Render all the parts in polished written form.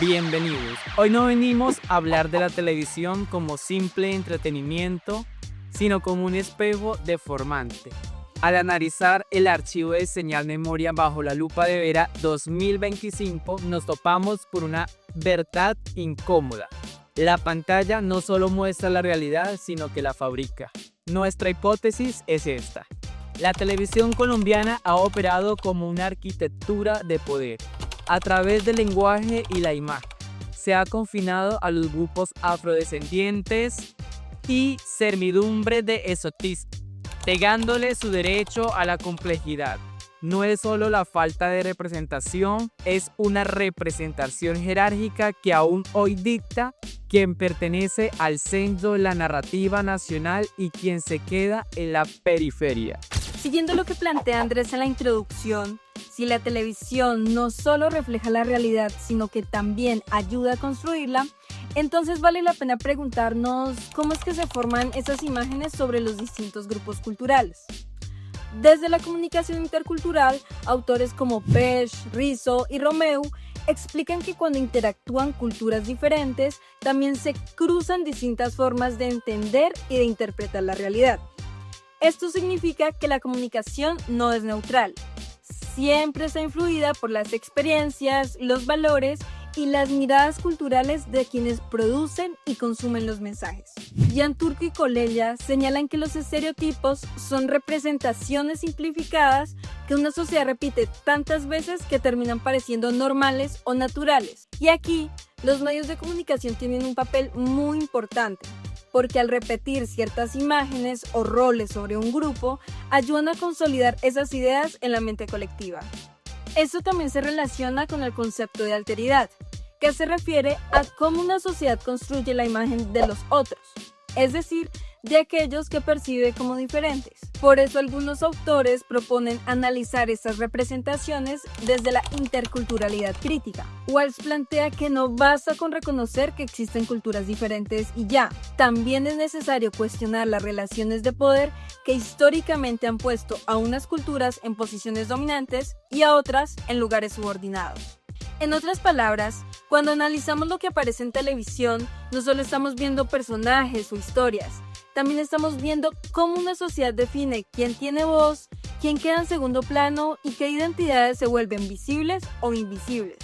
Bienvenidos. Hoy no venimos a hablar de la televisión como simple entretenimiento, sino como un espejo deformante. Al analizar el archivo de señal memoria bajo la lupa de Vera 2025, nos topamos por una verdad incómoda. La pantalla no solo muestra la realidad, sino que la fabrica. Nuestra hipótesis es esta. La televisión colombiana ha operado como una arquitectura de poder. A través del lenguaje y la imagen, se ha confinado a los grupos afrodescendientes y servidumbre de exotismo, negándole su derecho a la complejidad. No es solo la falta de representación, es una representación jerárquica que aún hoy dicta quién pertenece al centro de la narrativa nacional y quién se queda en la periferia. Siguiendo lo que plantea Andrés en la introducción, si la televisión no solo refleja la realidad, sino que también ayuda a construirla, entonces vale la pena preguntarnos cómo es que se forman esas imágenes sobre los distintos grupos culturales. Desde la comunicación intercultural, autores como Pesch, Rizzo y Romeu explican que cuando interactúan culturas diferentes, también se cruzan distintas formas de entender y de interpretar la realidad. Esto significa que la comunicación no es neutral. Siempre está influida por las experiencias, los valores y las miradas culturales de quienes producen y consumen los mensajes. Jan Turco y Colella señalan que los estereotipos son representaciones simplificadas que una sociedad repite tantas veces que terminan pareciendo normales o naturales. Y aquí, los medios de comunicación tienen un papel muy importante, porque al repetir ciertas imágenes o roles sobre un grupo, ayudan a consolidar esas ideas en la mente colectiva. Esto también se relaciona con el concepto de alteridad, que se refiere a cómo una sociedad construye la imagen de los otros, es decir, de aquellos que percibe como diferentes. Por eso algunos autores proponen analizar estas representaciones desde la interculturalidad crítica. Walsh plantea que no basta con reconocer que existen culturas diferentes y ya, también es necesario cuestionar las relaciones de poder que históricamente han puesto a unas culturas en posiciones dominantes y a otras en lugares subordinados. En otras palabras, cuando analizamos lo que aparece en televisión, no solo estamos viendo personajes o historias, también estamos viendo cómo una sociedad define quién tiene voz, quién queda en segundo plano y qué identidades se vuelven visibles o invisibles.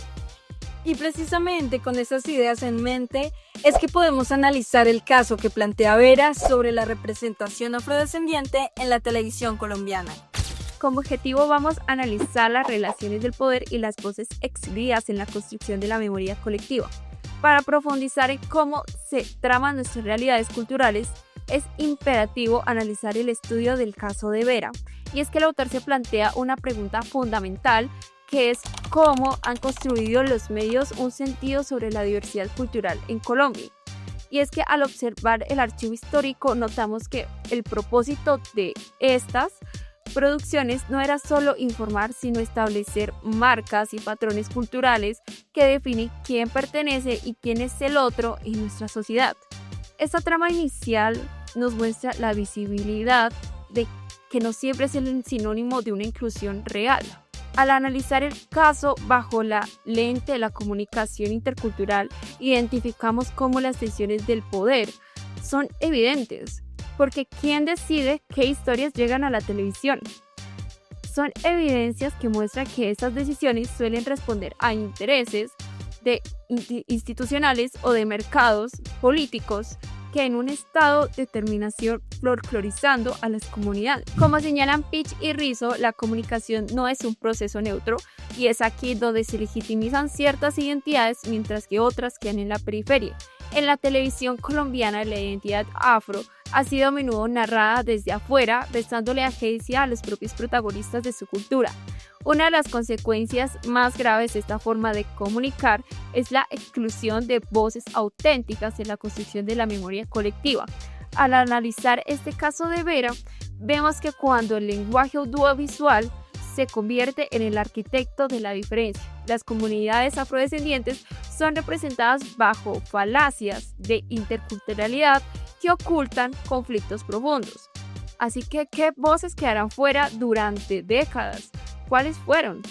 Y precisamente con esas ideas en mente es que podemos analizar el caso que plantea Vera sobre la representación afrodescendiente en la televisión colombiana. Como objetivo vamos a analizar las relaciones del poder y las voces exhibidas en la construcción de la memoria colectiva. Para profundizar en cómo se traman nuestras realidades culturales, es imperativo analizar el estudio del caso de Vera. Y es que el autor se plantea una pregunta fundamental, que es cómo han construido los medios un sentido sobre la diversidad cultural en Colombia. Y es que al observar el archivo histórico notamos que el propósito de estas producciones no era solo informar, sino establecer marcas y patrones culturales que definen quién pertenece y quién es el otro en nuestra sociedad. Esta trama inicial nos muestra la visibilidad de que no siempre es el sinónimo de una inclusión real. Al analizar el caso bajo la lente de la comunicación intercultural, identificamos cómo las tensiones del poder son evidentes, porque ¿quién decide qué historias llegan a la televisión? Son evidencias que muestran que estas decisiones suelen responder a intereses institucionales o de mercados políticos que en un estado de determinación folclorizando a las comunidades. Como señalan Pesch y Rizzo, la comunicación no es un proceso neutro y es aquí donde se legitimizan ciertas identidades mientras que otras quedan en la periferia. En la televisión colombiana, la identidad afro ha sido a menudo narrada desde afuera, restándole agencia a los propios protagonistas de su cultura. Una de las consecuencias más graves de esta forma de comunicar es la exclusión de voces auténticas en la construcción de la memoria colectiva. Al analizar este caso de Vera, vemos que cuando el lenguaje audiovisual se convierte en el arquitecto de la diferencia, las comunidades afrodescendientes son representadas bajo falacias de interculturalidad que ocultan conflictos profundos. Así que, ¿qué voces quedarán fuera durante décadas? ¿Cuáles fueron?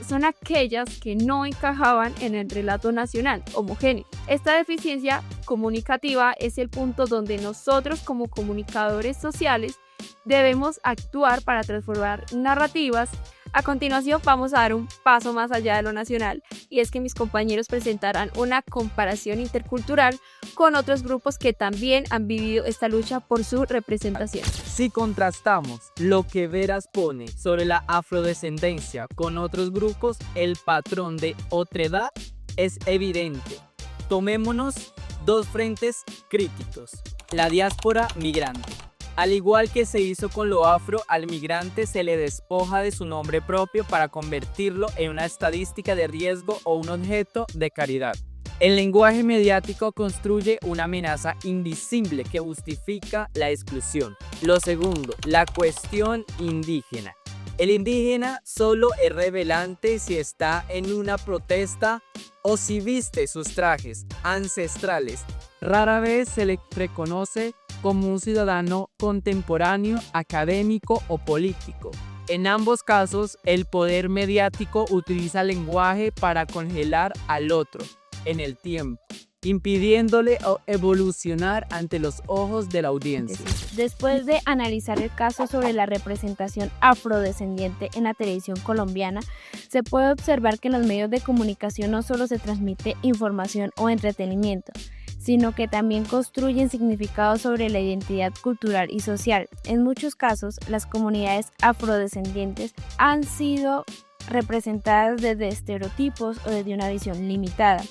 son aquellas que no encajaban en el relato nacional homogéneo. Esta deficiencia comunicativa es el punto donde nosotros como comunicadores sociales debemos actuar para transformar narrativas. A continuación vamos a dar un paso más allá de lo nacional, y es que mis compañeros presentarán una comparación intercultural con otros grupos que también han vivido esta lucha por su representación. Si contrastamos lo que Veras pone sobre la afrodescendencia con otros grupos, el patrón de otredad es evidente. Tomémonos dos frentes críticos: la diáspora migrante. Al igual que se hizo con lo afro, al migrante se le despoja de su nombre propio para convertirlo en una estadística de riesgo o un objeto de caridad. El lenguaje mediático construye una amenaza invisible que justifica la exclusión. Lo segundo, la cuestión indígena. El indígena solo es relevante si está en una protesta o si viste sus trajes ancestrales. Rara vez se le reconoce como un ciudadano contemporáneo, académico o político. En ambos casos, el poder mediático utiliza el lenguaje para congelar al otro en el tiempo, impidiéndole evolucionar ante los ojos de la audiencia. Después de analizar el caso sobre la representación afrodescendiente en la televisión colombiana, se puede observar que en los medios de comunicación no solo se transmite información o entretenimiento, sino que también construyen significados sobre la identidad cultural y social. En muchos casos, las comunidades afrodescendientes han sido representadas desde estereotipos o desde una visión limitada,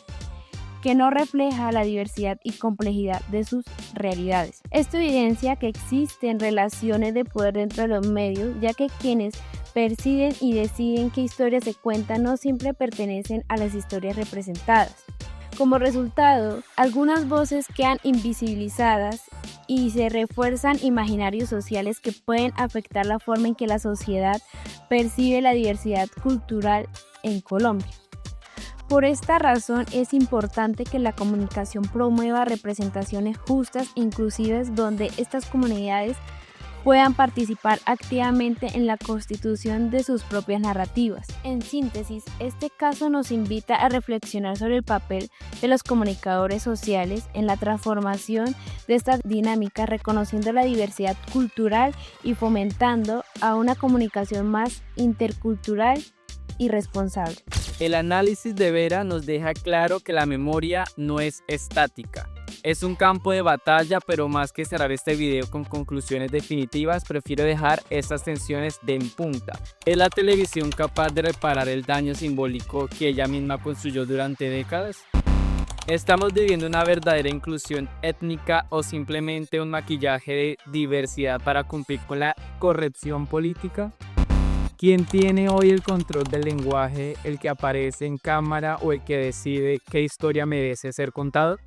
que no refleja la diversidad y complejidad de sus realidades. Esto evidencia que existen relaciones de poder dentro de los medios, ya que quienes perciben y deciden qué historias se cuentan no siempre pertenecen a las historias representadas. Como resultado, algunas voces quedan invisibilizadas y se refuerzan imaginarios sociales que pueden afectar la forma en que la sociedad percibe la diversidad cultural en Colombia. Por esta razón es importante que la comunicación promueva representaciones justas e inclusivas donde estas comunidades puedan participar activamente en la constitución de sus propias narrativas. En síntesis, este caso nos invita a reflexionar sobre el papel de los comunicadores sociales en la transformación de esta dinámica, reconociendo la diversidad cultural y fomentando a una comunicación más intercultural y responsable. El análisis de Vera nos deja claro que la memoria no es estática. Es un campo de batalla, pero más que cerrar este video con conclusiones definitivas, prefiero dejar estas tensiones de en punta. ¿Es la televisión capaz de reparar el daño simbólico que ella misma construyó durante décadas? ¿Estamos viviendo una verdadera inclusión étnica o simplemente un maquillaje de diversidad para cumplir con la corrección política? ¿Quién tiene hoy el control del lenguaje, el que aparece en cámara o el que decide qué historia merece ser contada?